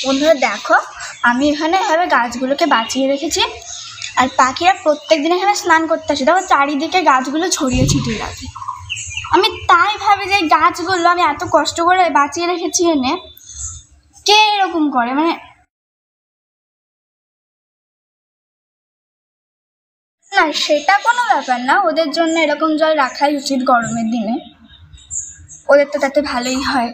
বন্ধুরা দেখো, আমি এখানে এভাবে গাছগুলোকে বাঁচিয়ে রেখেছি, আর পাখিরা প্রত্যেক দিন এখানে স্নান করতে আসে। দেখো চারিদিকে গাছগুলো ছড়িয়ে ছিটিয়ে আছে। আমি তাই ভাবি যে গাছগুলো আমি এত কষ্ট করে বাঁচিয়ে রেখেছি এনে, কে এরকম করে? মানে না, সেটা কোনো ব্যাপার না, ওদের জন্য এরকম জল রাখাই উচিত গরমের দিনে, ওদের তো তাতে ভালোই হয়।